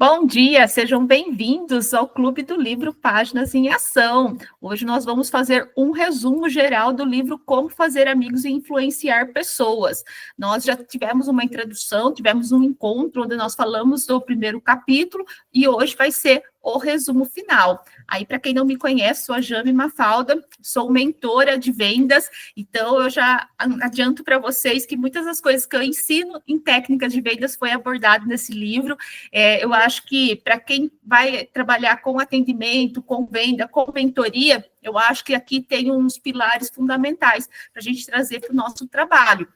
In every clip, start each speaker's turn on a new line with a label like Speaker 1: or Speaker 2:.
Speaker 1: Bom dia, sejam bem-vindos ao Clube do Livro Páginas em Ação. Hoje nós vamos fazer um resumo geral do livro Como Fazer Amigos e Influenciar Pessoas. Nós já tivemos uma introdução, tivemos um encontro onde nós falamos do primeiro capítulo e hoje vai ser o resumo final. Aí, para quem não me conhece, sou a Jame Mafalda, sou mentora de vendas, então eu já adianto para vocês que muitas das coisas que eu ensino em técnicas de vendas foi abordado nesse livro. Eu acho que para quem vai trabalhar com atendimento, com venda, com mentoria, eu acho que aqui tem uns pilares fundamentais para a gente trazer para o nosso trabalho.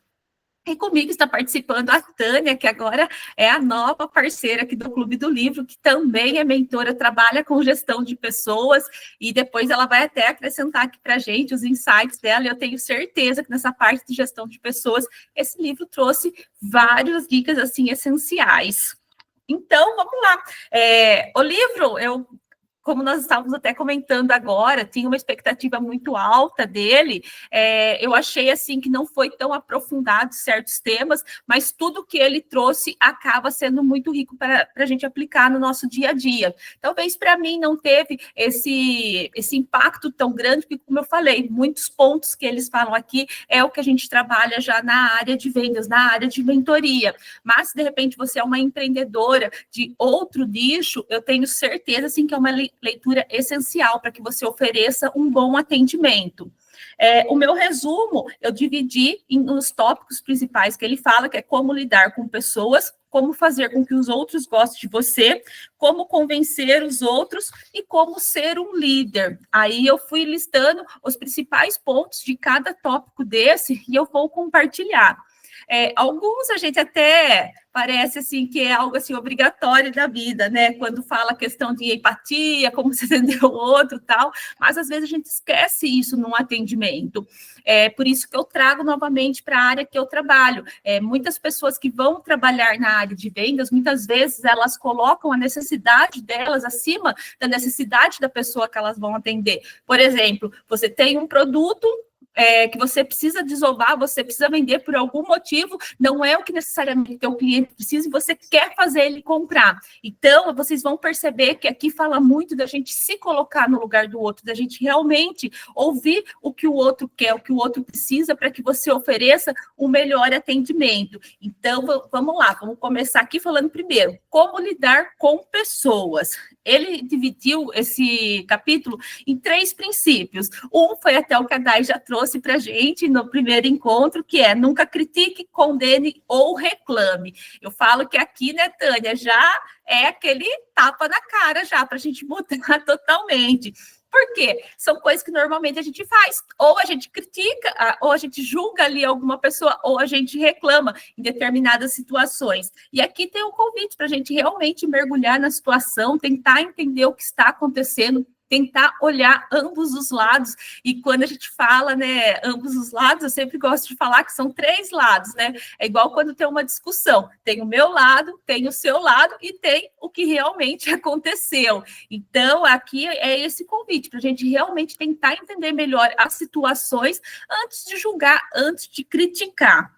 Speaker 1: E comigo está participando a Tânia, que agora é a nova parceira aqui do Clube do Livro, que também é mentora, trabalha com gestão de pessoas, e depois ela vai até acrescentar aqui para a gente os insights dela. Eu tenho certeza que nessa parte de gestão de pessoas, esse livro trouxe várias dicas, assim, essenciais. Então, vamos lá. O livro, como nós estávamos até comentando agora, tinha uma expectativa muito alta dele. Eu achei assim que não foi tão aprofundado certos temas, mas tudo que ele trouxe acaba sendo muito rico para a gente aplicar no nosso dia a dia. Talvez para mim não teve esse impacto tão grande, porque, como eu falei, muitos pontos que eles falam aqui é o que a gente trabalha já na área de vendas, na área de mentoria. Mas, se de repente você é uma empreendedora de outro nicho, eu tenho certeza assim, que é uma leitura essencial para que você ofereça um bom atendimento. O meu resumo, eu dividi nos tópicos principais que ele fala, que é como lidar com pessoas, como fazer com que os outros gostem de você, como convencer os outros e como ser um líder. Aí eu fui listando os principais pontos de cada tópico desse e eu vou compartilhar. Alguns a gente até parece assim que é algo assim obrigatório da vida, né? Quando fala a questão de empatia, como você entendeu o outro, tal, mas às vezes a gente esquece isso num atendimento. Por isso que eu trago novamente para a área que eu trabalho. Muitas pessoas que vão trabalhar na área de vendas, muitas vezes elas colocam a necessidade delas acima da necessidade da pessoa que elas vão atender. Por exemplo, você tem um produto que você precisa desovar, você precisa vender por algum motivo, não é o que necessariamente o teu cliente precisa e você quer fazer ele comprar. Então, vocês vão perceber que aqui fala muito da gente se colocar no lugar do outro, da gente realmente ouvir o que o outro quer, o que o outro precisa, para que você ofereça o melhor atendimento. Então, vamos lá, vamos começar aqui falando primeiro, como lidar com pessoas. Ele dividiu esse capítulo em 3 princípios. Um foi até o que a Dai já trouxe para a gente no primeiro encontro, que é nunca critique, condene ou reclame. Eu falo que aqui, né, Tânia, já é aquele tapa na cara já, para a gente mudar totalmente. Por quê? São coisas que normalmente a gente faz. Ou a gente critica, ou a gente julga ali alguma pessoa, ou a gente reclama em determinadas situações. E aqui tem um convite para a gente realmente mergulhar na situação, tentar entender o que está acontecendo, tentar olhar ambos os lados. E quando a gente fala, né, ambos os lados, eu sempre gosto de falar que são 3 lados, né? É igual quando tem uma discussão. Tem o meu lado, tem o seu lado e tem o que realmente aconteceu. Então, aqui é esse convite para a gente realmente tentar entender melhor as situações antes de julgar, antes de criticar.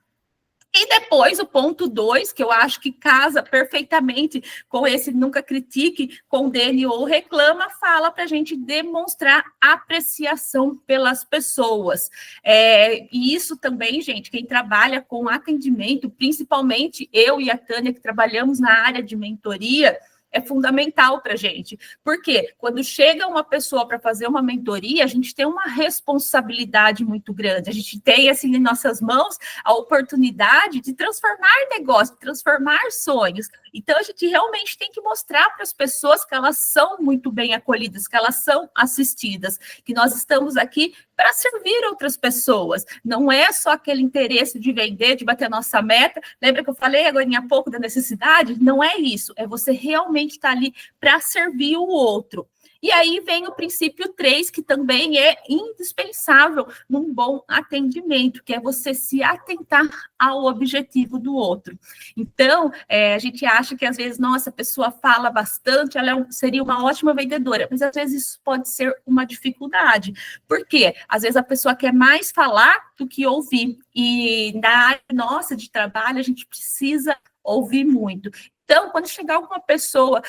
Speaker 1: E depois, o ponto 2, que eu acho que casa perfeitamente com esse nunca critique, condene ou reclama, fala para a gente demonstrar apreciação pelas pessoas. E isso também, gente, quem trabalha com atendimento, principalmente eu e a Tânia, que trabalhamos na área de mentoria, é fundamental para a gente. Porque quando chega uma pessoa para fazer uma mentoria, a gente tem uma responsabilidade muito grande. A gente tem, assim, em nossas mãos, a oportunidade de transformar negócios, transformar sonhos. Então, a gente realmente tem que mostrar para as pessoas que elas são muito bem acolhidas, que elas são assistidas, que nós estamos aqui para servir outras pessoas. Não é só aquele interesse de vender, de bater a nossa meta. Lembra que eu falei agora há pouco da necessidade? Não é isso. É você realmente estar ali para servir o outro. E aí vem o princípio 3, que também é indispensável num bom atendimento, que é você se atentar ao objetivo do outro. Então, a gente acha que às vezes, nossa, a pessoa fala bastante, ela seria uma ótima vendedora, mas às vezes isso pode ser uma dificuldade. Por quê? Às vezes a pessoa quer mais falar do que ouvir. E na área nossa de trabalho, a gente precisa ouvir muito. Então, quando chegar alguma pessoa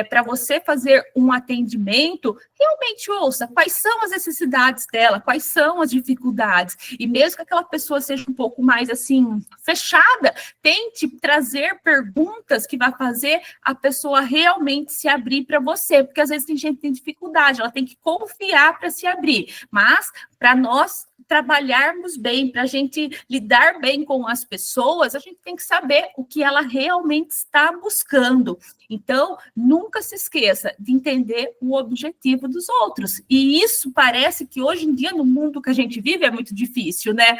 Speaker 1: para você fazer um atendimento, realmente ouça quais são as necessidades dela, quais são as dificuldades. E mesmo que aquela pessoa seja um pouco mais assim, fechada, tente trazer perguntas que vai fazer a pessoa realmente se abrir para você, porque às vezes tem gente que tem dificuldade, ela tem que confiar para se abrir. Mas para nós trabalharmos bem, para a gente lidar bem com as pessoas, a gente tem que saber o que ela realmente está buscando. Então, nunca se esqueça de entender o objetivo dos outros. E isso parece que hoje em dia, no mundo que a gente vive, é muito difícil, né?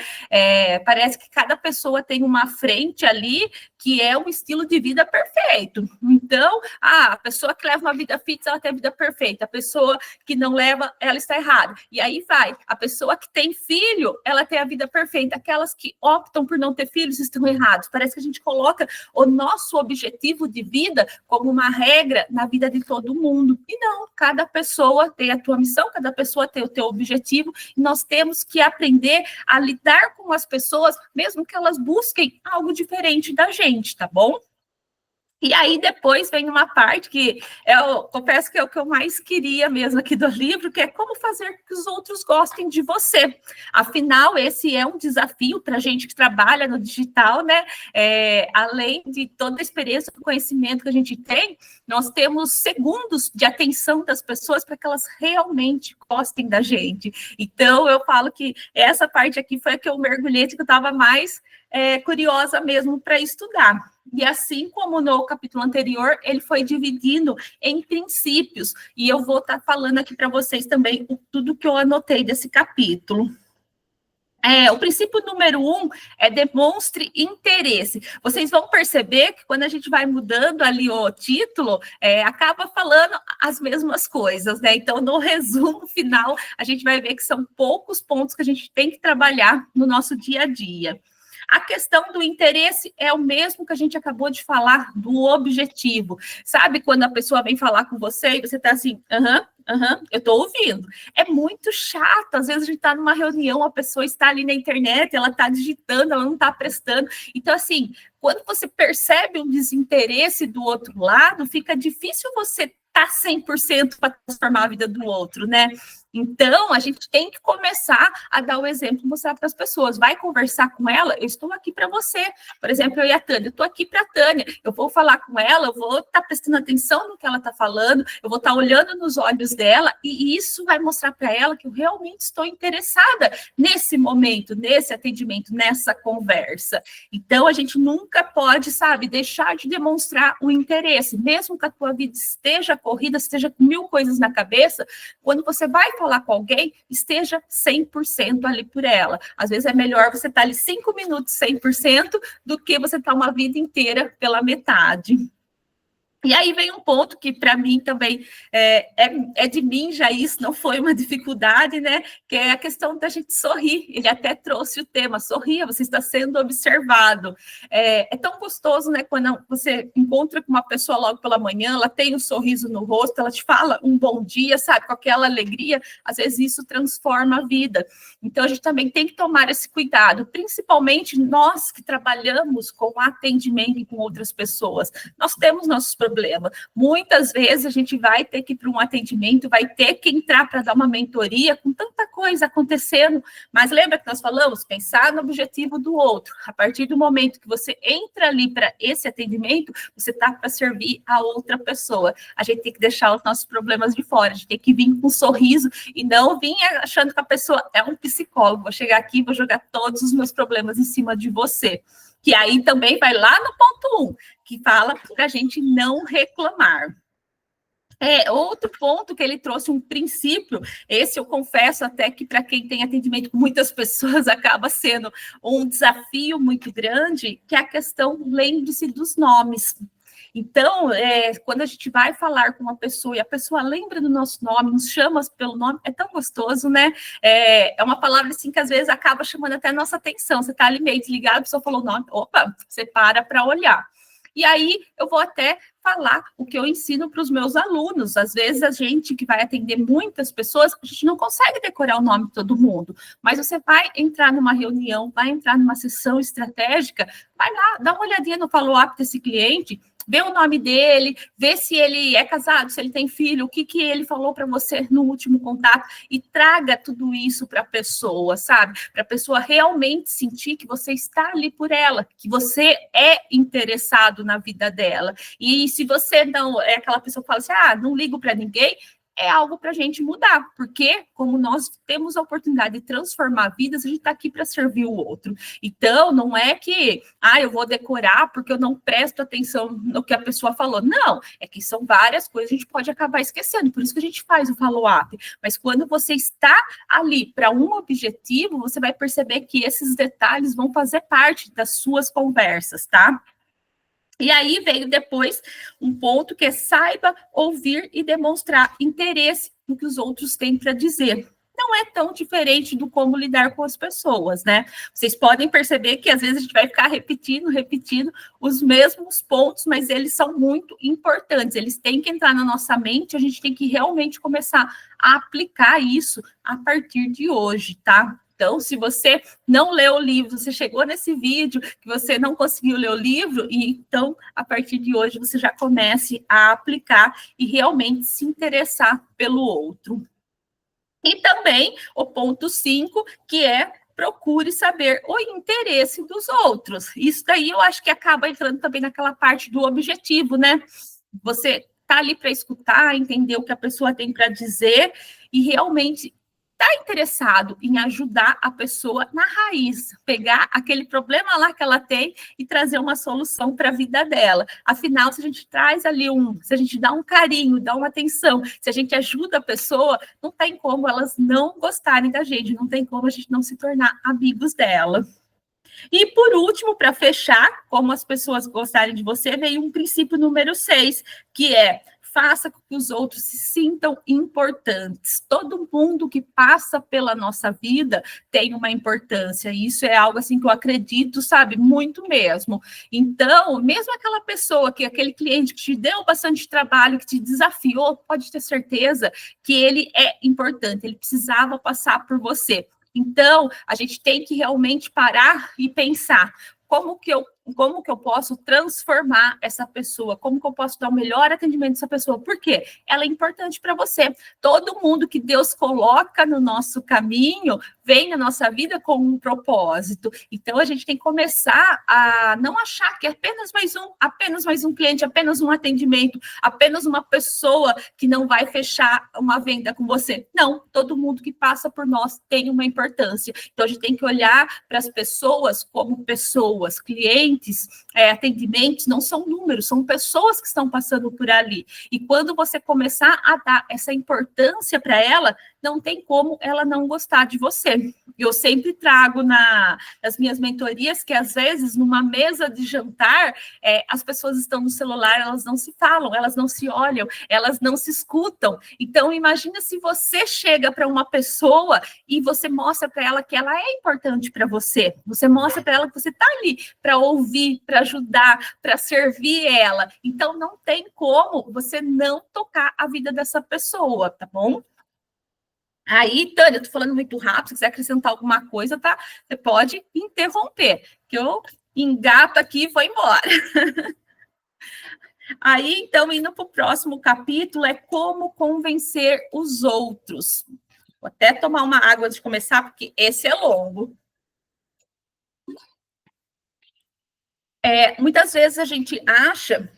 Speaker 1: Parece que cada pessoa tem uma frente ali que é um estilo de vida perfeito. Então, a pessoa que leva uma vida fitness, ela tem a vida perfeita. A pessoa que não leva, ela está errada. E aí vai. A pessoa que tem filho, ela tem a vida perfeita. Aquelas que optam por não ter filhos estão errados. Parece que a gente coloca o nosso objetivo de vida como uma regra na vida de todo mundo. E não, cada pessoa tem a tua missão, cada pessoa tem o teu objetivo, e nós temos que aprender a lidar com as pessoas, mesmo que elas busquem algo diferente da gente, tá bom? E aí depois vem uma parte que eu confesso que é o que eu mais queria mesmo aqui do livro, que é como fazer que os outros gostem de você. Afinal, esse é um desafio para a gente que trabalha no digital, né? Além de toda a experiência, o conhecimento que a gente tem, nós temos segundos de atenção das pessoas para que elas realmente gostem da gente. Então, eu falo que essa parte aqui foi a que eu mergulhei, que eu estava mais curiosa mesmo para estudar. E assim como no capítulo anterior, ele foi dividindo em princípios. E eu vou estar falando aqui para vocês também tudo que eu anotei desse capítulo. O princípio número 1 é demonstre interesse. Vocês vão perceber que quando a gente vai mudando ali o título, acaba falando as mesmas coisas, né? Então, no resumo final, a gente vai ver que são poucos pontos que a gente tem que trabalhar no nosso dia a dia. A questão do interesse é o mesmo que a gente acabou de falar do objetivo. Sabe quando a pessoa vem falar com você e você está assim, eu estou ouvindo. É muito chato, às vezes a gente está numa reunião, a pessoa está ali na internet, ela está digitando, ela não está prestando. Então, assim, quando você percebe um desinteresse do outro lado, fica difícil você estar 100% para transformar a vida do outro, né? Então, a gente tem que começar a dar o exemplo, mostrar para as pessoas. Vai conversar com ela, eu estou aqui para você. Por exemplo, eu e a Tânia, eu estou aqui para a Tânia. Eu vou falar com ela, eu vou estar prestando atenção no que ela está falando, eu vou estar olhando nos olhos dela, e isso vai mostrar para ela que eu realmente estou interessada nesse momento, nesse atendimento, nessa conversa. Então, a gente nunca pode, sabe, deixar de demonstrar o interesse, mesmo que a tua vida esteja corrida, esteja com 1000 coisas na cabeça, quando você vai falar com alguém, esteja 100% ali por ela. Às vezes é melhor você estar ali 5 minutos 100% do que você estar uma vida inteira pela metade. E aí vem um ponto que, para mim, também é de mim já isso, não foi uma dificuldade, né? Que é a questão da gente sorrir. Ele até trouxe o tema, sorria, você está sendo observado. É tão gostoso, né? Quando você encontra com uma pessoa logo pela manhã, ela tem um sorriso no rosto, ela te fala um bom dia, sabe? Com aquela alegria, às vezes isso transforma a vida. Então, a gente também tem que tomar esse cuidado, principalmente nós que trabalhamos com atendimento e com outras pessoas. Nós temos nossos problemas. Muitas vezes a gente vai ter que ir para um atendimento, vai ter que entrar para dar uma mentoria com tanta coisa acontecendo, mas lembra que nós falamos? Pensar no objetivo do outro. A partir do momento que você entra ali para esse atendimento, você está para servir a outra pessoa. A gente tem que deixar os nossos problemas de fora, a gente tem que vir com um sorriso e não vir achando que a pessoa é um psicólogo. Vou chegar aqui e vou jogar todos os meus problemas em cima de você. Que aí também vai lá no ponto 1, que fala para a gente não reclamar. Outro ponto que ele trouxe, um princípio, esse eu confesso até que para quem tem atendimento com muitas pessoas acaba sendo um desafio muito grande, que é a questão, lembre-se dos nomes. Então, quando a gente vai falar com uma pessoa e a pessoa lembra do nosso nome, nos chama pelo nome, é tão gostoso, né? É uma palavra assim que às vezes acaba chamando até a nossa atenção. Você está ali meio desligado, a pessoa falou o nome, opa, você para olhar. E aí eu vou até falar o que eu ensino para os meus alunos. Às vezes a gente que vai atender muitas pessoas, a gente não consegue decorar o nome de todo mundo, mas você vai entrar numa reunião, vai entrar numa sessão estratégica, vai lá, dá uma olhadinha no follow-up desse cliente, vê o nome dele, vê se ele é casado, se ele tem filho, o que ele falou para você no último contato, e traga tudo isso para a pessoa, sabe? Para a pessoa realmente sentir que você está ali por ela, que você é interessado na vida dela. E se você não é aquela pessoa que fala assim, não ligo para ninguém, é algo para a gente mudar, porque como nós temos a oportunidade de transformar vidas, a gente está aqui para servir o outro. Então, não é que, eu vou decorar porque eu não presto atenção no que a pessoa falou. Não, é que são várias coisas que a gente pode acabar esquecendo, por isso que a gente faz o follow-up. Mas quando você está ali para um objetivo, você vai perceber que esses detalhes vão fazer parte das suas conversas, tá? E aí veio depois um ponto que é saiba ouvir e demonstrar interesse no que os outros têm para dizer. Não é tão diferente do como lidar com as pessoas, né? Vocês podem perceber que às vezes a gente vai ficar repetindo os mesmos pontos, mas eles são muito importantes. Eles têm que entrar na nossa mente, a gente tem que realmente começar a aplicar isso a partir de hoje, tá? Então, se você não leu o livro, você chegou nesse vídeo que você não conseguiu ler o livro, e então, a partir de hoje, você já comece a aplicar e realmente se interessar pelo outro. E também o ponto 5, que é procure saber o interesse dos outros. Isso daí eu acho que acaba entrando também naquela parte do objetivo, né? Você está ali para escutar, entender o que a pessoa tem para dizer e realmente está interessado em ajudar a pessoa na raiz, pegar aquele problema lá que ela tem e trazer uma solução para a vida dela. Afinal, se a gente traz ali se a gente dá um carinho, dá uma atenção, se a gente ajuda a pessoa, não tem como elas não gostarem da gente, não tem como a gente não se tornar amigos dela. E, por último, para fechar, como as pessoas gostarem de você, veio um princípio número 6, que é faça com que os outros se sintam importantes. Todo mundo que passa pela nossa vida tem uma importância. E isso é algo assim que eu acredito, sabe, muito mesmo. Então, mesmo aquela pessoa, aquele cliente que te deu bastante trabalho, que te desafiou, pode ter certeza que ele é importante, ele precisava passar por você. Então, a gente tem que realmente parar e pensar como que eu posso transformar essa pessoa, como que eu posso dar o melhor atendimento a essa pessoa, por quê? Ela é importante para você. Todo mundo que Deus coloca no nosso caminho vem na nossa vida com um propósito. Então, a gente tem que começar a não achar que é apenas mais um cliente, apenas um atendimento, apenas uma pessoa que não vai fechar uma venda com você. Não, todo mundo que passa por nós tem uma importância. Então, a gente tem que olhar para as pessoas como pessoas, clientes, atendimentos, não são números, são pessoas que estão passando por ali. E quando você começar a dar essa importância para ela, não tem como ela não gostar de você. Eu sempre trago nas minhas mentorias que, às vezes, numa mesa de jantar, as pessoas estão no celular, elas não se falam, elas não se olham, elas não se escutam. Então, imagina se você chega para uma pessoa e você mostra para ela que ela é importante para você. Você mostra para ela que você está ali para ouvir, para ajudar, para servir ela. Então, não tem como você não tocar a vida dessa pessoa, tá bom? Aí, Tânia, eu tô falando muito rápido, se quiser acrescentar alguma coisa, tá? Você pode interromper, que eu engato aqui e vou embora. Aí, então, indo para o próximo capítulo, é como convencer os outros. Vou até tomar uma água antes de começar, porque esse é longo. Muitas vezes a gente acha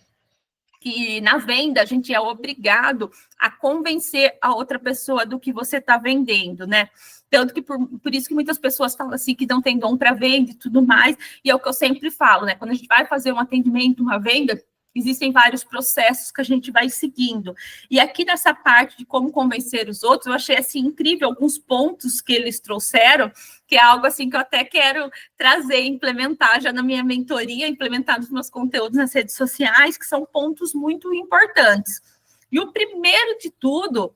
Speaker 1: que na venda a gente é obrigado a convencer a outra pessoa do que você está vendendo, né? Tanto que por isso que muitas pessoas falam assim que não tem dom para venda e tudo mais, e é o que eu sempre falo, né? Quando a gente vai fazer um atendimento, uma venda, existem vários processos que a gente vai seguindo. E aqui nessa parte de como convencer os outros, eu achei assim incrível alguns pontos que eles trouxeram, que é algo assim que eu até quero trazer, implementar já na minha mentoria, implementar nos meus conteúdos nas redes sociais, que são pontos muito importantes. E o primeiro de tudo,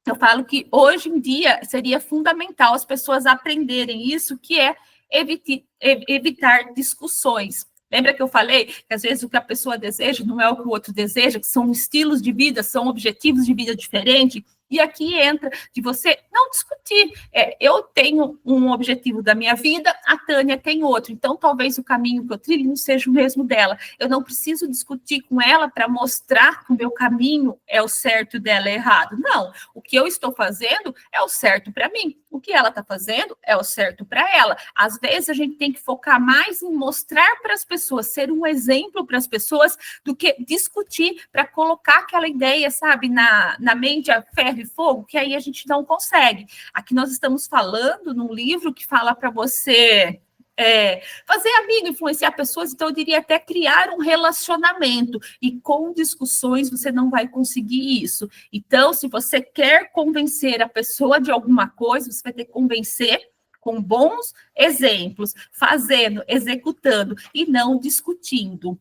Speaker 1: eu falo que hoje em dia seria fundamental as pessoas aprenderem isso, que é evitar discussões. Lembra que eu falei que às vezes o que a pessoa deseja não é o que o outro deseja, que são estilos de vida, são objetivos de vida diferentes? E aqui entra de você não discutir. Eu tenho um objetivo da minha vida, a Tânia tem outro. Então, talvez o caminho que eu trilho não seja o mesmo dela. Eu não preciso discutir com ela para mostrar que o meu caminho é o certo dela é errado. Não, o que eu estou fazendo é o certo para mim. O que ela está fazendo é o certo para ela. Às vezes, a gente tem que focar mais em mostrar para as pessoas, ser um exemplo para as pessoas, do que discutir para colocar aquela ideia, sabe, na mente a ferro e fogo, que aí a gente não consegue. Aqui nós estamos falando num livro que fala para você fazer amigo, influenciar pessoas, então eu diria até criar um relacionamento, e com discussões você não vai conseguir isso. Então, se você quer convencer a pessoa de alguma coisa, você vai ter que convencer com bons exemplos, fazendo, executando, e não discutindo.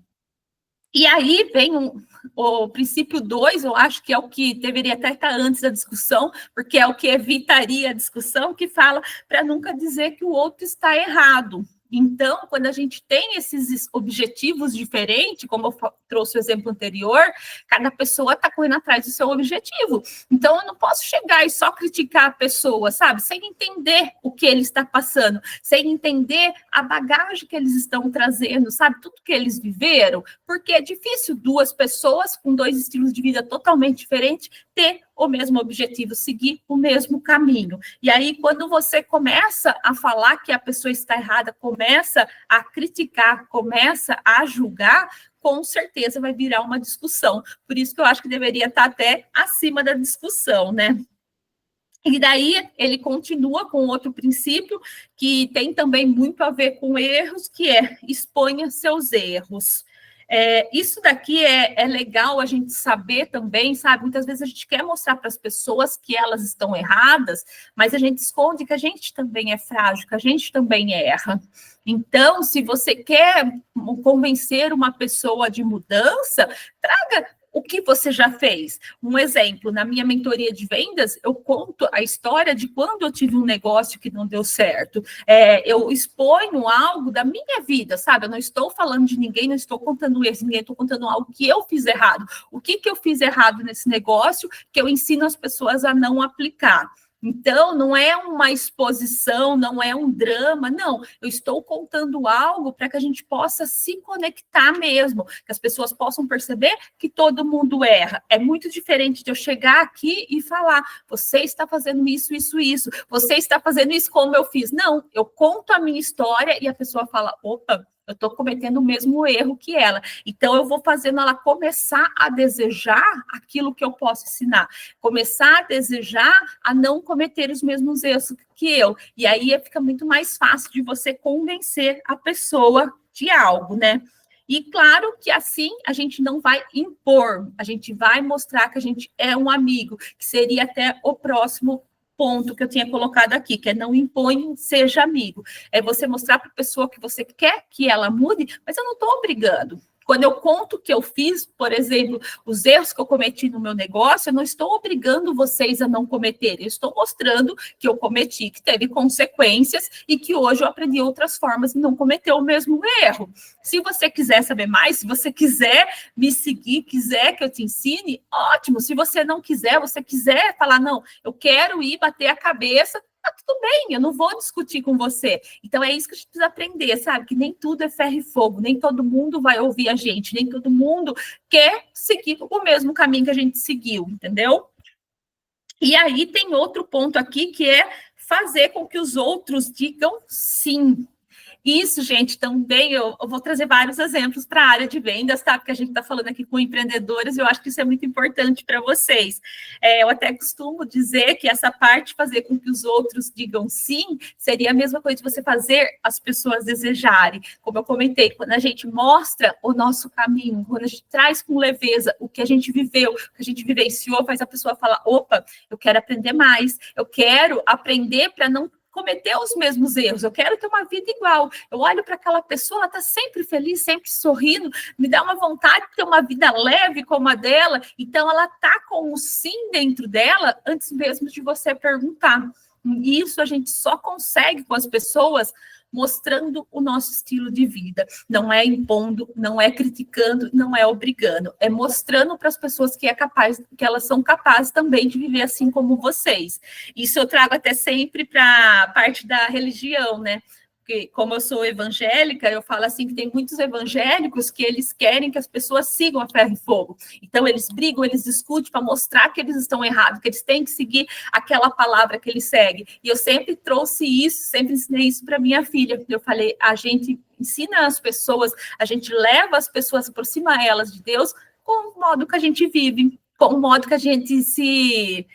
Speaker 1: E aí vem o princípio 2, eu acho que é o que deveria até estar antes da discussão, porque é o que evitaria a discussão, que fala para nunca dizer que o outro está errado. Então, quando a gente tem esses objetivos diferentes, como eu trouxe o exemplo anterior, cada pessoa está correndo atrás do seu objetivo. Então, eu não posso chegar e só criticar a pessoa, sabe? Sem entender o que ele está passando, sem entender a bagagem que eles estão trazendo, sabe? Tudo que eles viveram, porque é difícil duas pessoas com dois estilos de vida totalmente diferentes ter o mesmo objetivo, seguir o mesmo caminho. E aí, quando você começa a falar que a pessoa está errada, começa a criticar, começa a julgar, com certeza vai virar uma discussão. Por isso que eu acho que deveria estar até acima da discussão, né? E daí ele continua com outro princípio que tem também muito a ver com erros, que é exponha seus erros. Isso daqui é legal a gente saber também, sabe? Muitas vezes a gente quer mostrar para as pessoas que elas estão erradas, mas a gente esconde que a gente também é frágil, que a gente também erra. Então, se você quer convencer uma pessoa de mudança, traga o que você já fez. Um exemplo, na minha mentoria de vendas, eu conto a história de quando eu tive um negócio que não deu certo. Eu exponho algo da minha vida, sabe? Eu não estou falando de ninguém, não estou contando erros de ninguém, estou contando algo que eu fiz errado. O que eu fiz errado nesse negócio que eu ensino as pessoas a não aplicar. Então, não é uma exposição, não é um drama, não. Eu estou contando algo para que a gente possa se conectar mesmo, que as pessoas possam perceber que todo mundo erra. É muito diferente de eu chegar aqui e falar, você está fazendo isso, isso, isso, você está fazendo isso como eu fiz. Não, eu conto a minha história e a pessoa fala, opa, eu estou cometendo o mesmo erro que ela. Então, eu vou fazendo ela começar a desejar aquilo que eu posso ensinar. Começar a desejar a não cometer os mesmos erros que eu. E aí fica muito mais fácil de você convencer a pessoa de algo, né? E claro que assim a gente não vai impor, a gente vai mostrar que a gente é um amigo, que seria até o próximo ponto que eu tinha colocado aqui, que é não impõe, seja amigo. É você mostrar para a pessoa que você quer que ela mude, mas eu não estou obrigando. Quando eu conto o que eu fiz, por exemplo, os erros que eu cometi no meu negócio, eu não estou obrigando vocês a não cometerem, eu estou mostrando que eu cometi, que teve consequências e que hoje eu aprendi outras formas de não cometer o mesmo erro. Se você quiser saber mais, se você quiser me seguir, quiser que eu te ensine, ótimo. Se você não quiser, você quiser falar, não, eu quero ir bater a cabeça, tá tudo bem, eu não vou discutir com você. Então, é isso que a gente precisa aprender, sabe? Que nem tudo é ferro e fogo, nem todo mundo vai ouvir a gente, nem todo mundo quer seguir o mesmo caminho que a gente seguiu, entendeu? E aí tem outro ponto aqui, que é fazer com que os outros digam sim. Isso, gente, também eu vou trazer vários exemplos para a área de vendas, tá? Porque a gente está falando aqui com empreendedores e eu acho que isso é muito importante para vocês. Eu até costumo dizer que essa parte de fazer com que os outros digam sim seria a mesma coisa de você fazer as pessoas desejarem. Como eu comentei, quando a gente mostra o nosso caminho, quando a gente traz com leveza o que a gente viveu, o que a gente vivenciou, faz a pessoa falar, opa, eu quero aprender mais, eu quero aprender para não cometer os mesmos erros, eu quero ter uma vida igual. Eu olho para aquela pessoa, ela está sempre feliz, sempre sorrindo, me dá uma vontade de ter uma vida leve como a dela, então ela está com o sim dentro dela, antes mesmo de você perguntar. Isso a gente só consegue com as pessoas mostrando o nosso estilo de vida. Não é impondo, não é criticando, não é obrigando, é mostrando para as pessoas que elas são capazes também de viver assim como vocês. Isso eu trago até sempre para a parte da religião, né? Porque, como eu sou evangélica, eu falo assim que tem muitos evangélicos que eles querem que as pessoas sigam a ferro e fogo. Então, eles brigam, eles discutem para mostrar que eles estão errados, que eles têm que seguir aquela palavra que eles seguem. E eu sempre trouxe isso, sempre ensinei isso para minha filha. Eu falei, a gente ensina as pessoas, a gente leva as pessoas, aproxima elas de Deus com o modo que a gente vive, com o modo que a gente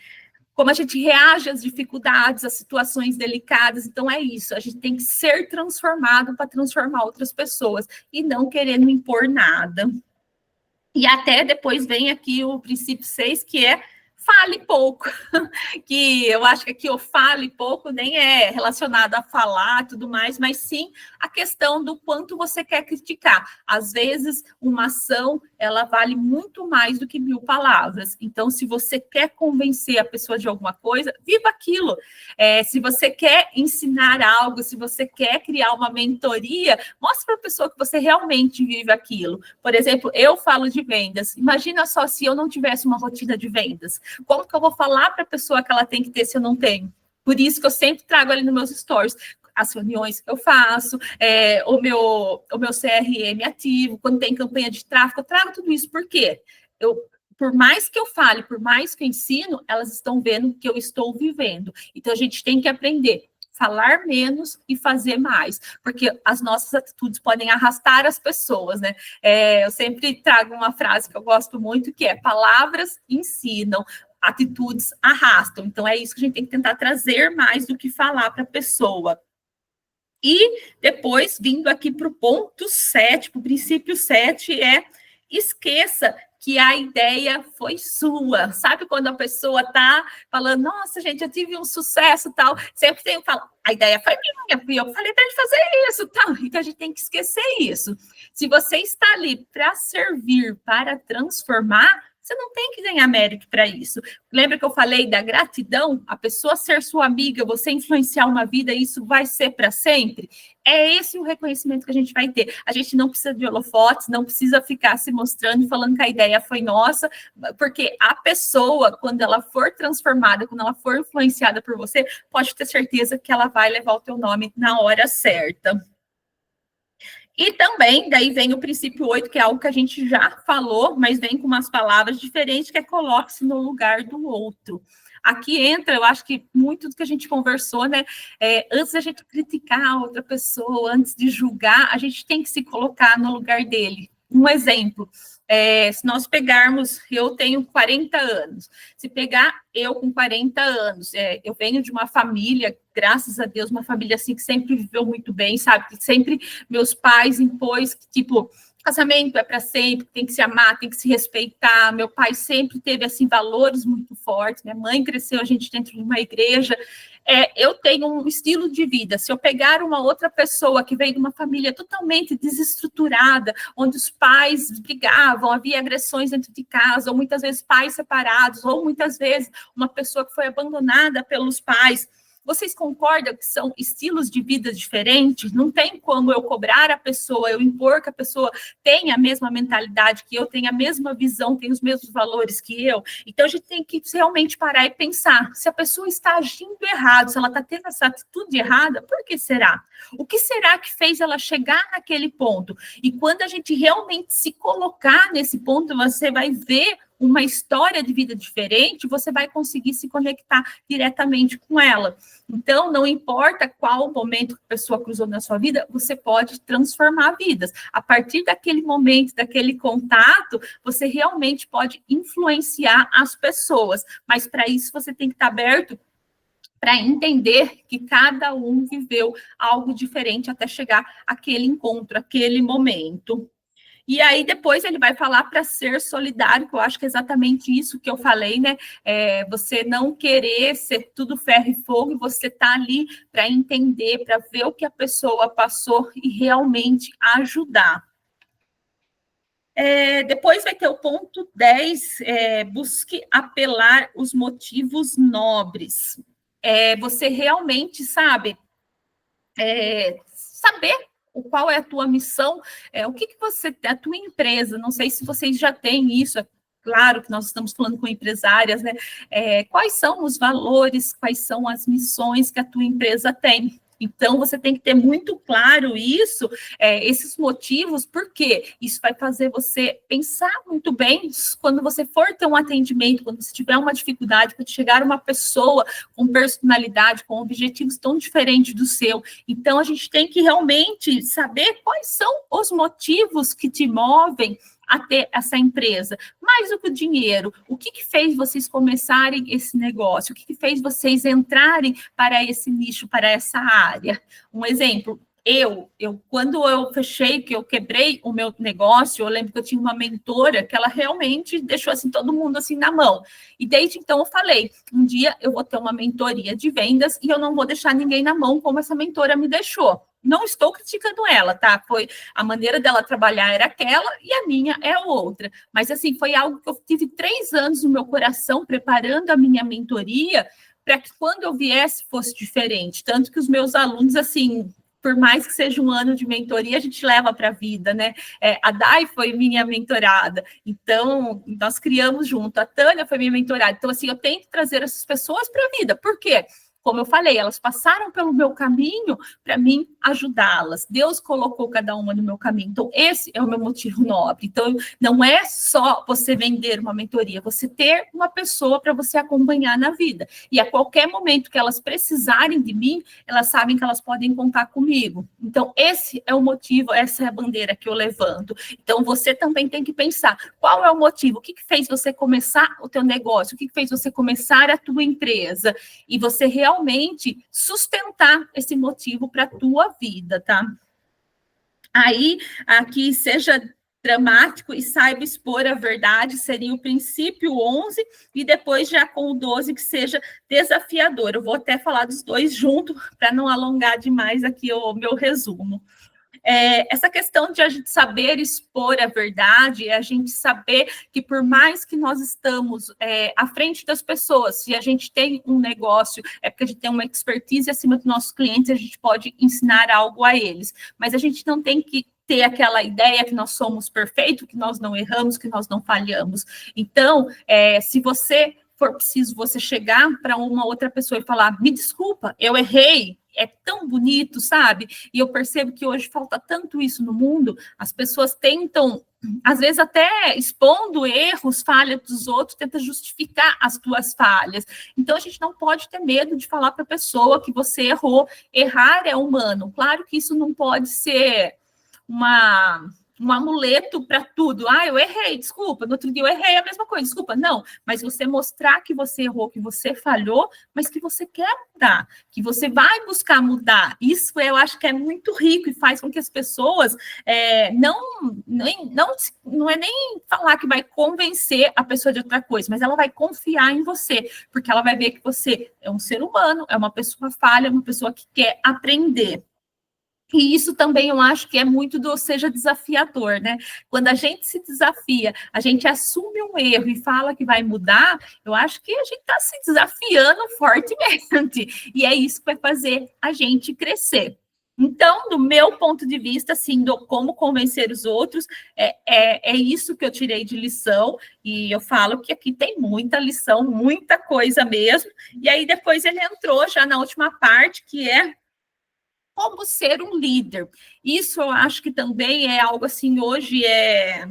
Speaker 1: como a gente reage às dificuldades, às situações delicadas. Então, é isso. A gente tem que ser transformado para transformar outras pessoas e não querendo impor nada. E até depois vem aqui o princípio 6, que é fale pouco, que eu acho que aqui o fale pouco nem é relacionado a falar e tudo mais, mas sim a questão do quanto você quer criticar. Às vezes, uma ação, ela vale muito mais do que 1000 palavras. Então, se você quer convencer a pessoa de alguma coisa, viva aquilo. Se você quer ensinar algo, se você quer criar uma mentoria, mostre para a pessoa que você realmente vive aquilo. Por exemplo, eu falo de vendas. Imagina só se eu não tivesse uma rotina de vendas. Como que eu vou falar para a pessoa que ela tem que ter se eu não tenho? Por isso que eu sempre trago ali nos meus stories as reuniões que eu faço, o meu CRM ativo, quando tem campanha de tráfego, eu trago tudo isso. Por quê? Por mais que eu fale, por mais que eu ensino, elas estão vendo que eu estou vivendo. Então, a gente tem que aprender falar menos e fazer mais, porque as nossas atitudes podem arrastar as pessoas, né? Eu sempre trago uma frase que eu gosto muito, que é: palavras ensinam, atitudes arrastam. Então, é isso que a gente tem que tentar trazer mais do que falar para a pessoa. E depois, vindo aqui para o ponto 7, para o princípio 7, esqueça que a ideia foi sua. Sabe quando a pessoa está falando, nossa, gente, eu tive um sucesso, tal, sempre tem que falar, a ideia foi minha, eu falei para ele fazer isso, tal. Então, a gente tem que esquecer isso. Se você está ali para servir, para transformar, você não tem que ganhar mérito para isso. Lembra que eu falei da gratidão? A pessoa ser sua amiga, você influenciar uma vida, isso vai ser para sempre? É esse o reconhecimento que a gente vai ter. A gente não precisa de holofotes, não precisa ficar se mostrando e falando que a ideia foi nossa, porque a pessoa, quando ela for transformada, quando ela for influenciada por você, pode ter certeza que ela vai levar o teu nome na hora certa. E também, daí vem o princípio 8, que é algo que a gente já falou, mas vem com umas palavras diferentes, que é coloque-se no lugar do outro. Aqui entra, eu acho que muito do que a gente conversou, né? Antes da gente criticar a outra pessoa, antes de julgar, a gente tem que se colocar no lugar dele. Um exemplo, se nós pegarmos, eu tenho 40 anos, se pegar eu com 40 anos, eu venho de uma família, graças a Deus, uma família assim que sempre viveu muito bem, sabe? Que sempre meus pais impôs que, tipo, casamento é para sempre, tem que se amar, tem que se respeitar. Meu pai sempre teve, assim, valores muito fortes. Minha mãe cresceu a gente dentro de uma igreja. Eu tenho um estilo de vida. Se eu pegar uma outra pessoa que veio de uma família totalmente desestruturada, onde os pais brigavam, havia agressões dentro de casa, ou muitas vezes pais separados, ou muitas vezes uma pessoa que foi abandonada pelos pais, vocês concordam que são estilos de vida diferentes? Não tem como eu cobrar a pessoa, eu impor que a pessoa tenha a mesma mentalidade que eu, tenha a mesma visão, tenha os mesmos valores que eu. Então, a gente tem que realmente parar e pensar. Se a pessoa está agindo errado, se ela está tendo essa atitude errada, por que será? O que será que fez ela chegar naquele ponto? E quando a gente realmente se colocar nesse ponto, você vai ver uma história de vida diferente, você vai conseguir se conectar diretamente com ela. Então, não importa qual momento que a pessoa cruzou na sua vida, você pode transformar vidas. A partir daquele momento, daquele contato, você realmente pode influenciar as pessoas. Mas, para isso, você tem que estar aberto para entender que cada um viveu algo diferente até chegar àquele encontro, àquele momento. E aí, depois, ele vai falar para ser solidário, que eu acho que é exatamente isso que eu falei, né? Você não querer ser tudo ferro e fogo, você tá ali para entender, para ver o que a pessoa passou e realmente ajudar. Depois vai ter o ponto 10, busque apelar os motivos nobres. Você realmente, sabe, saber qual é a tua missão, o que você, a tua empresa, não sei se vocês já têm isso, claro que nós estamos falando com empresárias, né? Quais são os valores, quais são as missões que a tua empresa tem? Então, você tem que ter muito claro isso, esses motivos, porque isso vai fazer você pensar muito bem quando você for ter um atendimento, quando você tiver uma dificuldade, quando chegar uma pessoa com personalidade, com objetivos tão diferentes do seu. Então, a gente tem que realmente saber quais são os motivos que te movem a ter essa empresa. Mais do que o dinheiro, o que fez vocês começarem esse negócio? O que fez vocês entrarem para esse nicho, para essa área? Um exemplo, quando eu fechei, que eu quebrei o meu negócio, eu lembro que eu tinha uma mentora que ela realmente deixou assim todo mundo assim na mão. E desde então eu falei, um dia eu vou ter uma mentoria de vendas e eu não vou deixar ninguém na mão como essa mentora me deixou. Não estou criticando ela, tá? Foi a maneira dela trabalhar era aquela e a minha é outra. Mas assim, foi algo que eu tive 3 anos no meu coração preparando a minha mentoria para que quando eu viesse fosse diferente. Tanto que os meus alunos, assim, por mais que seja um ano de mentoria, a gente leva para a vida, né? A Dai foi minha mentorada, então nós criamos junto. A Tânia foi minha mentorada. Então, assim, eu tenho que trazer essas pessoas para a vida. Por quê? Como eu falei, elas passaram pelo meu caminho para mim ajudá-las. Deus colocou cada uma no meu caminho. Então, esse é o meu motivo nobre. Então, não é só você vender uma mentoria, você ter uma pessoa para você acompanhar na vida. E a qualquer momento que elas precisarem de mim, elas sabem que elas podem contar comigo. Então, esse é o motivo, essa é a bandeira que eu levanto. Então, você também tem que pensar, qual é o motivo? O que fez você começar o teu negócio? O que fez você começar a tua empresa? E você realmente sustentar esse motivo para a tua vida, tá? Aí, aqui, seja dramático e saiba expor a verdade, seria o princípio 11, e depois já com o 12, que seja desafiador. Eu vou até falar dos dois juntos, para não alongar demais aqui o meu resumo. Essa questão de a gente saber expor a verdade, a gente saber que por mais que nós estamos à frente das pessoas, se a gente tem um negócio, é porque a gente tem uma expertise acima dos nossos clientes, a gente pode ensinar algo a eles, mas a gente não tem que ter aquela ideia que nós somos perfeitos, que nós não erramos, que nós não falhamos. Então, se você for preciso você chegar para uma outra pessoa e falar, me desculpa, eu errei, é tão bonito, sabe? E eu percebo que hoje falta tanto isso no mundo, as pessoas tentam, às vezes até expondo erros, falhas dos outros, tenta justificar as tuas falhas. Então, a gente não pode ter medo de falar para a pessoa que você errou. Errar é humano. Claro que isso não pode ser um amuleto para tudo. Eu errei, desculpa. No outro dia eu errei a mesma coisa, desculpa. Não, mas você mostrar que você errou, que você falhou, mas que você quer mudar, que você vai buscar mudar. Isso eu acho que é muito rico e faz com que as pessoas não é nem falar que vai convencer a pessoa de outra coisa, mas ela vai confiar em você, porque ela vai ver que você é um ser humano, é uma pessoa falha, uma pessoa que quer aprender. E isso também eu acho que é muito seja desafiador, né? Quando a gente se desafia, a gente assume um erro e fala que vai mudar, eu acho que a gente está se desafiando fortemente. E é isso que vai fazer a gente crescer. Então, do meu ponto de vista, assim, do como convencer os outros, é isso que eu tirei de lição, e eu falo que aqui tem muita lição, muita coisa mesmo. E aí, depois ele entrou já na última parte, que é como ser um líder. Isso eu acho que também é algo assim, hoje é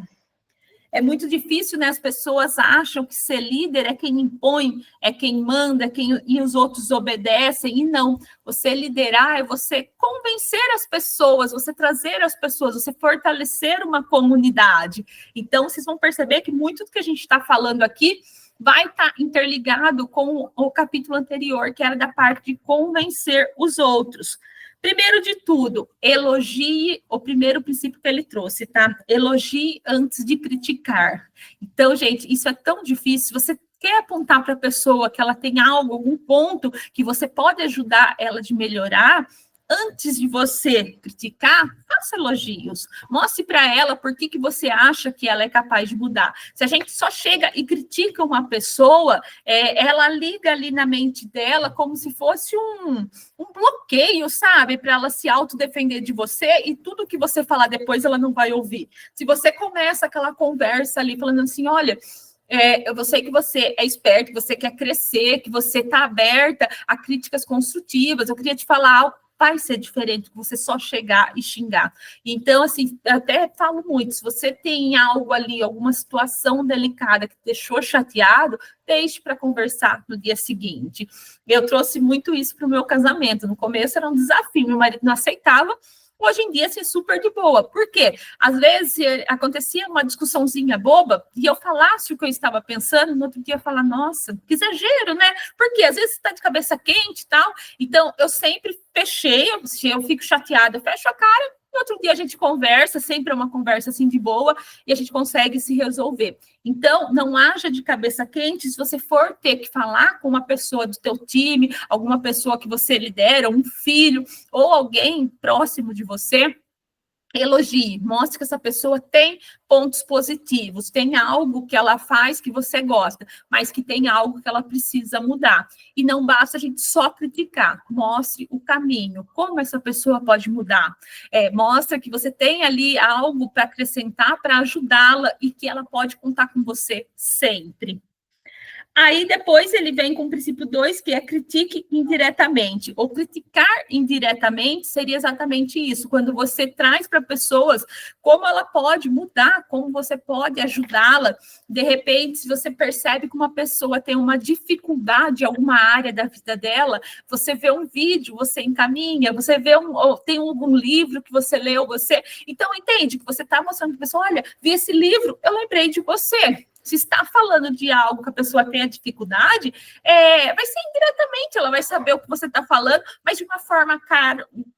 Speaker 1: muito difícil, né? As pessoas acham que ser líder é quem impõe, é quem manda, e os outros obedecem, e não. Você liderar é você convencer as pessoas, você trazer as pessoas, você fortalecer uma comunidade. Então, vocês vão perceber que muito do que a gente está falando aqui vai estar interligado com o capítulo anterior, que era da parte de convencer os outros. Primeiro de tudo, elogie o primeiro princípio que ele trouxe, tá? Elogie antes de criticar. Então, gente, isso é tão difícil. Você quer apontar para a pessoa que ela tem algo, algum ponto que você pode ajudar ela de melhorar, antes de você criticar, faça elogios. Mostre para ela por que você acha que ela é capaz de mudar. Se a gente só chega e critica uma pessoa, ela liga ali na mente dela como se fosse um bloqueio, sabe? Para ela se autodefender de você e tudo que você falar depois ela não vai ouvir. Se você começa aquela conversa ali falando assim, olha... eu sei que você é esperto, que você quer crescer, que você está aberta a críticas construtivas. Eu queria te falar algo, vai ser diferente que você só chegar e xingar. Então, assim, eu até falo muito, se você tem algo ali, alguma situação delicada que te deixou chateado, deixe para conversar no dia seguinte. Eu trouxe muito isso para o meu casamento. No começo era um desafio, meu marido não aceitava. Hoje em dia, assim, super de boa. Por quê? Às vezes acontecia uma discussãozinha boba e eu falasse o que eu estava pensando, no outro dia eu falar, nossa, que exagero, né? Porque às vezes você está de cabeça quente e tal. Então, eu sempre fechei, se eu fico chateada, eu fecho a cara. No outro dia a gente conversa, sempre é uma conversa assim de boa, e a gente consegue se resolver. Então, não haja de cabeça quente se você for ter que falar com uma pessoa do teu time, alguma pessoa que você lidera, um filho, ou alguém próximo de você. Elogie, mostre que essa pessoa tem pontos positivos, tem algo que ela faz que você gosta, mas que tem algo que ela precisa mudar. E não basta a gente só criticar, mostre o caminho, como essa pessoa pode mudar. Mostra que você tem ali algo para acrescentar, para ajudá-la e que ela pode contar com você sempre. Aí depois ele vem com o princípio 2, que é critique indiretamente. Ou criticar indiretamente seria exatamente isso, quando você traz para pessoas como ela pode mudar, como você pode ajudá-la. De repente, se você percebe que uma pessoa tem uma dificuldade em alguma área da vida dela, você vê um vídeo, você encaminha, você vê tem algum livro que você leu, Então, entende que você está mostrando para a pessoa, olha, vi esse livro, eu lembrei de você. Se está falando de algo que a pessoa tenha dificuldade, vai ser indiretamente, ela vai saber o que você está falando, mas de uma forma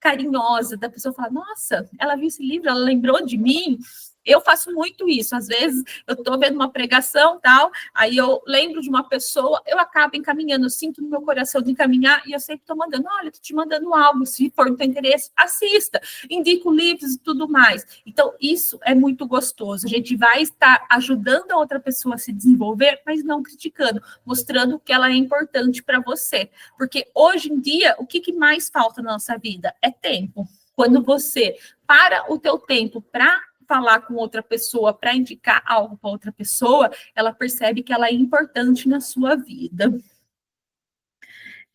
Speaker 1: carinhosa, da pessoa falar, nossa, ela viu esse livro, ela lembrou de mim. Eu faço muito isso, às vezes eu estou vendo uma pregação, tal, aí eu lembro de uma pessoa, eu acabo encaminhando, eu sinto no meu coração de encaminhar, e eu sempre estou mandando, olha, estou te mandando algo, se for do teu interesse, assista, indico livros e tudo mais. Então, isso é muito gostoso, a gente vai estar ajudando a outra pessoa a se desenvolver, mas não criticando, mostrando que ela é importante para você, porque hoje em dia, o que mais falta na nossa vida? É tempo. Quando você para o teu tempo para falar com outra pessoa, para indicar algo para outra pessoa, ela percebe que ela é importante na sua vida.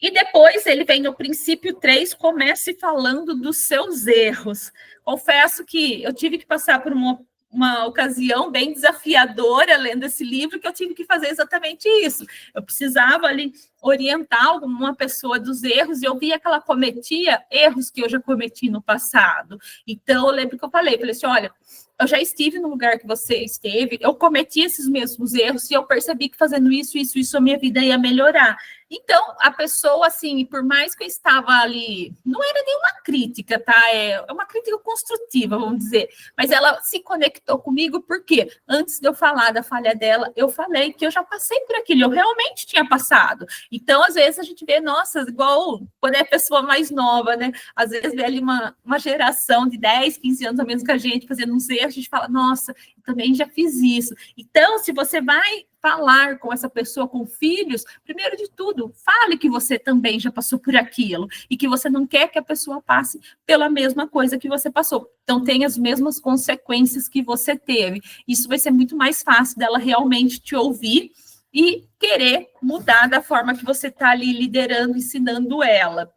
Speaker 1: E depois ele vem no princípio 3, comece falando dos seus erros. Confesso que eu tive que passar por uma ocasião bem desafiadora lendo esse livro, que eu tive que fazer exatamente isso. Eu precisava ali orientar alguma pessoa dos erros, e eu via que ela cometia erros que eu já cometi no passado. Então, eu lembro que eu falei assim, olha, eu já estive no lugar que você esteve, eu cometi esses mesmos erros, e eu percebi que fazendo isso, a minha vida ia melhorar. Então, a pessoa, assim, por mais que eu estava ali, não era nenhuma crítica, tá? É uma crítica construtiva, vamos dizer, mas ela se conectou comigo, porque antes de eu falar da falha dela, eu falei que eu já passei por aquilo, eu realmente tinha passado. Então, às vezes, a gente vê, nossa, igual quando é pessoa mais nova, né? Às vezes vê ali uma geração de 10, 15 anos a mesmo que a gente, fazendo uns erros, a gente fala, nossa, eu também já fiz isso. Então, se você vai falar com essa pessoa com filhos, primeiro de tudo, fale que você também já passou por aquilo e que você não quer que a pessoa passe pela mesma coisa que você passou. Então, tem as mesmas consequências que você teve. Isso vai ser muito mais fácil dela realmente te ouvir e querer mudar da forma que você está ali liderando, ensinando ela.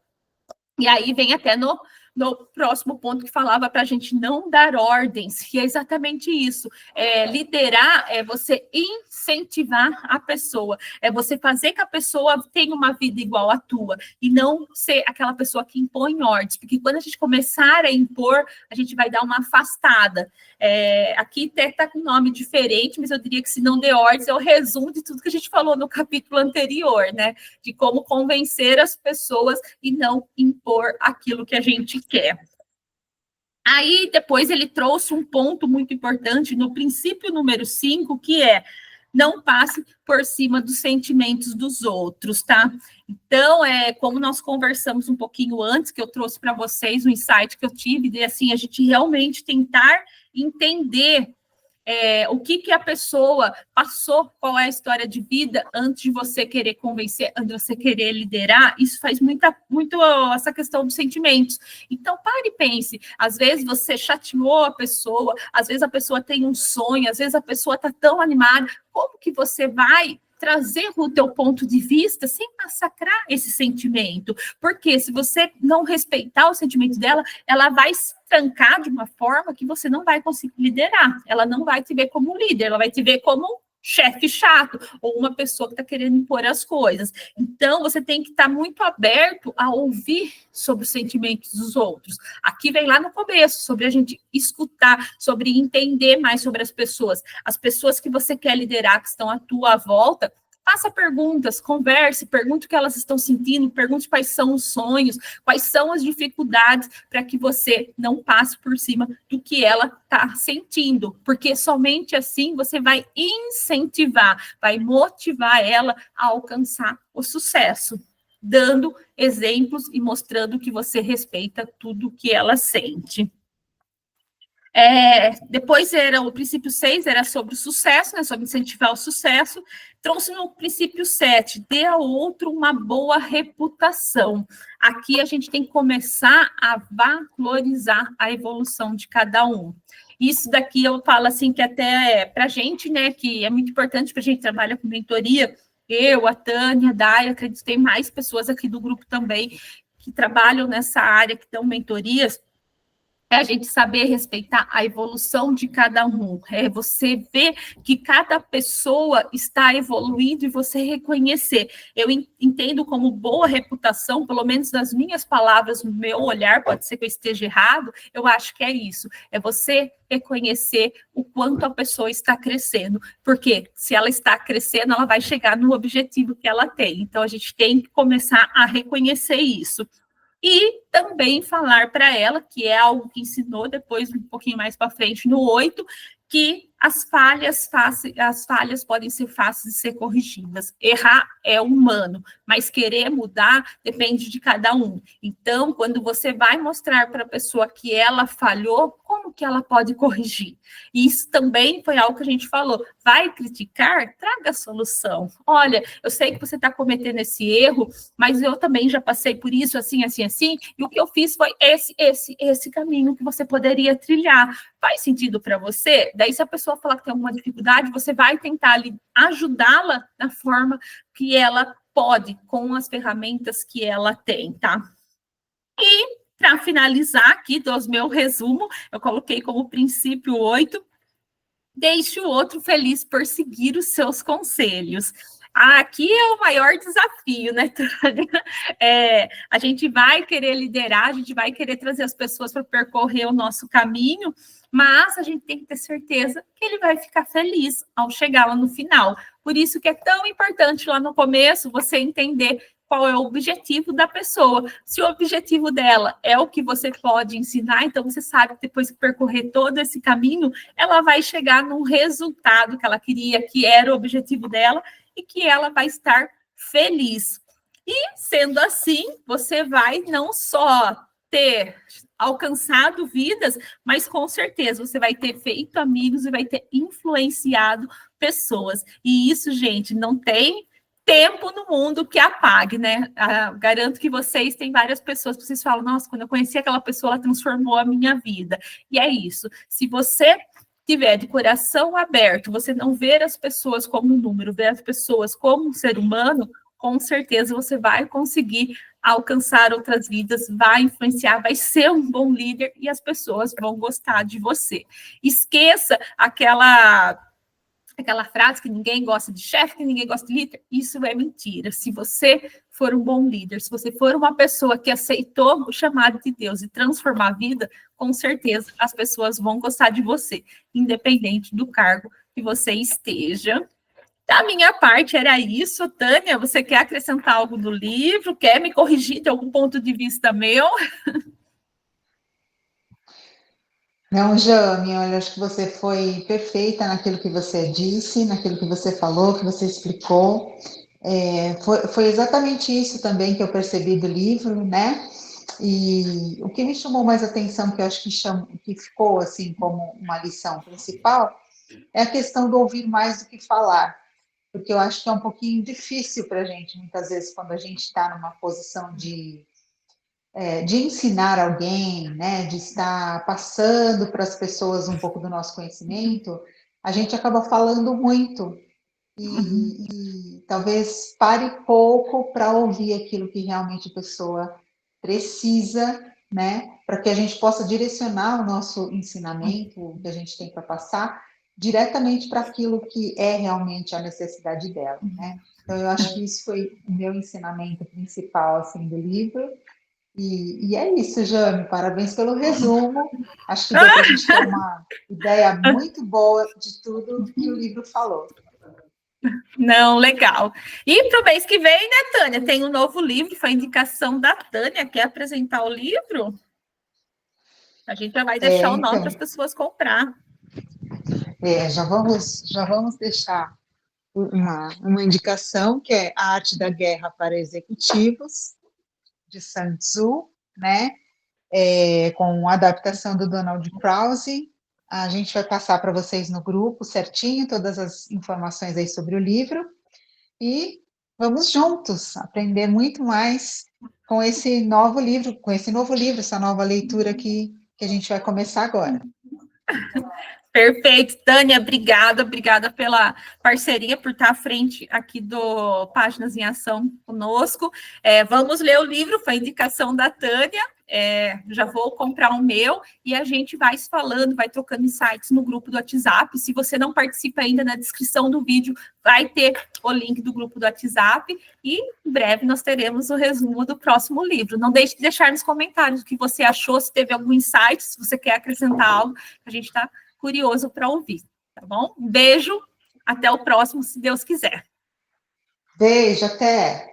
Speaker 1: E aí vem até no próximo ponto que falava para a gente não dar ordens, que é exatamente isso. Liderar é você incentivar a pessoa, é você fazer que a pessoa tenha uma vida igual à tua, e não ser aquela pessoa que impõe ordens, porque quando a gente começar a impor, a gente vai dar uma afastada. Aqui até está com nome diferente, mas eu diria que se não der ordens, é o resumo de tudo que a gente falou no capítulo anterior, né? De como convencer as pessoas e não impor aquilo que a gente quer. Aí, depois, ele trouxe um ponto muito importante no princípio número 5, que é não passe por cima dos sentimentos dos outros, tá? Então, como nós conversamos um pouquinho antes, que eu trouxe para vocês o insight que eu tive, de assim, a gente realmente tentar entender o que a pessoa passou, qual é a história de vida, antes de você querer convencer, antes de você querer liderar, isso faz muito essa questão dos sentimentos. Então, pare e pense, às vezes você chateou a pessoa, às vezes a pessoa tem um sonho, às vezes a pessoa está tão animada, como que você vai trazer o teu ponto de vista sem massacrar esse sentimento? Porque se você não respeitar o sentimento dela, ela vai se trancar de uma forma que você não vai conseguir liderar. Ela não vai te ver como líder, ela vai te ver como chefe chato ou uma pessoa que está querendo impor as coisas. Então, você tem que estar muito aberto a ouvir sobre os sentimentos dos outros. Aqui vem lá no começo, sobre a gente escutar, sobre entender mais sobre as pessoas que você quer liderar, que estão à tua volta. Faça perguntas, converse, pergunte o que elas estão sentindo, pergunte quais são os sonhos, quais são as dificuldades, para que você não passe por cima do que ela está sentindo, porque somente assim você vai incentivar, vai motivar ela a alcançar o sucesso, dando exemplos e mostrando que você respeita tudo que ela sente. Depois era o princípio 6, era sobre o sucesso, né, sobre incentivar o sucesso. Trouxe no princípio 7, dê ao outro uma boa reputação. Aqui a gente tem que começar a valorizar a evolução de cada um. Isso daqui eu falo assim, que até para a gente, né, que é muito importante para a gente trabalhar com mentoria, eu, a Tânia, a Day, acredito que tem mais pessoas aqui do grupo também que trabalham nessa área, que dão mentorias, a gente saber respeitar a evolução de cada um, você ver que cada pessoa está evoluindo e você reconhecer. Eu entendo como boa reputação, pelo menos nas minhas palavras, no meu olhar, pode ser que eu esteja errado, eu acho que é isso, é você reconhecer o quanto a pessoa está crescendo, porque se ela está crescendo, ela vai chegar no objetivo que ela tem, então a gente tem que começar a reconhecer isso. E também falar para ela, que é algo que ensinou depois, um pouquinho mais para frente, no 8, que as falhas podem ser fáceis de ser corrigidas. Errar é humano, mas querer mudar depende de cada um. Então, quando você vai mostrar para a pessoa que ela falhou, como que ela pode corrigir? E isso também foi algo que a gente falou. Vai criticar? Traga a solução. Olha, eu sei que você está cometendo esse erro, mas eu também já passei por isso, assim, assim, assim, e o que eu fiz foi esse caminho que você poderia trilhar. Faz sentido para você? Daí, se a pessoa falar que tem alguma dificuldade, você vai tentar ali ajudá-la da forma que ela pode, com as ferramentas que ela tem, tá? E, para finalizar aqui, do meu resumo, eu coloquei como princípio 8, deixe o outro feliz por seguir os seus conselhos. Aqui é o maior desafio, né, Tânia? A gente vai querer liderar, a gente vai querer trazer as pessoas para percorrer o nosso caminho, mas a gente tem que ter certeza que ele vai ficar feliz ao chegar lá no final. Por isso que é tão importante lá no começo você entender qual é o objetivo da pessoa. Se o objetivo dela é o que você pode ensinar, então você sabe que depois que percorrer todo esse caminho, ela vai chegar num resultado que ela queria, que era o objetivo dela, e que ela vai estar feliz. E, sendo assim, você vai não só ter alcançado vidas, mas com certeza você vai ter feito amigos e vai ter influenciado pessoas. E isso, gente, não tem tempo no mundo que apague, né? Garanto que vocês têm várias pessoas que vocês falam, nossa, quando eu conheci aquela pessoa, ela transformou a minha vida. E é isso. Se você tiver de coração aberto, você não ver as pessoas como um número, ver as pessoas como um ser humano, com certeza você vai conseguir alcançar outras vidas, vai influenciar, vai ser um bom líder e as pessoas vão gostar de você. Esqueça aquela frase que ninguém gosta de chefe, que ninguém gosta de líder, isso é mentira. Se você for um bom líder, se você for uma pessoa que aceitou o chamado de Deus e transformar a vida, com certeza as pessoas vão gostar de você, independente do cargo que você esteja. Da minha parte era isso, Tânia, você quer acrescentar algo do livro? Quer me corrigir de algum ponto de vista meu?
Speaker 2: Não, Jane, olha, acho que você foi perfeita naquilo que você disse, naquilo que você falou, que você explicou. Foi exatamente isso também que eu percebi do livro, né? E o que me chamou mais atenção, que eu acho que ficou assim como uma lição principal, é a questão do ouvir mais do que falar, porque eu acho que é um pouquinho difícil para a gente, muitas vezes, quando a gente está numa posição de ensinar alguém, né, de estar passando para as pessoas um pouco do nosso conhecimento, a gente acaba falando muito e talvez pare pouco para ouvir aquilo que realmente a pessoa precisa, né, para que a gente possa direcionar o nosso ensinamento, o que a gente tem para passar, diretamente para aquilo que é realmente a necessidade dela, né? Então, eu acho que isso foi o meu ensinamento principal, assim, do livro. E é isso, Jane, parabéns pelo resumo. Acho que deu para a gente ter uma ideia muito boa de tudo que o livro falou.
Speaker 1: Não, legal. E para o mês que vem, né, Tânia? Tem um novo livro, foi indicação da Tânia. Quer apresentar o livro? A gente já vai deixar o nome para as
Speaker 2: Então,
Speaker 1: pessoas comprar.
Speaker 2: já vamos deixar uma indicação, que é A Arte da Guerra para Executivos, de Sun Tzu, né? Com a adaptação do Donald Krause. A gente vai passar para vocês no grupo certinho todas as informações aí sobre o livro e vamos juntos aprender muito mais com esse novo livro, essa nova leitura que a gente vai começar agora.
Speaker 1: Perfeito, Tânia, obrigada pela parceria, por estar à frente aqui do Páginas em Ação conosco. Vamos ler o livro, foi a indicação da Tânia, já vou comprar o meu, e a gente vai se falando, vai trocando insights no grupo do WhatsApp. Se você não participa ainda, na descrição do vídeo vai ter o link do grupo do WhatsApp, e em breve nós teremos o resumo do próximo livro. Não deixe de deixar nos comentários o que você achou, se teve algum insight, se você quer acrescentar algo, a gente está curioso para ouvir, tá bom? Um beijo, até o próximo, se Deus quiser.
Speaker 2: Beijo, até!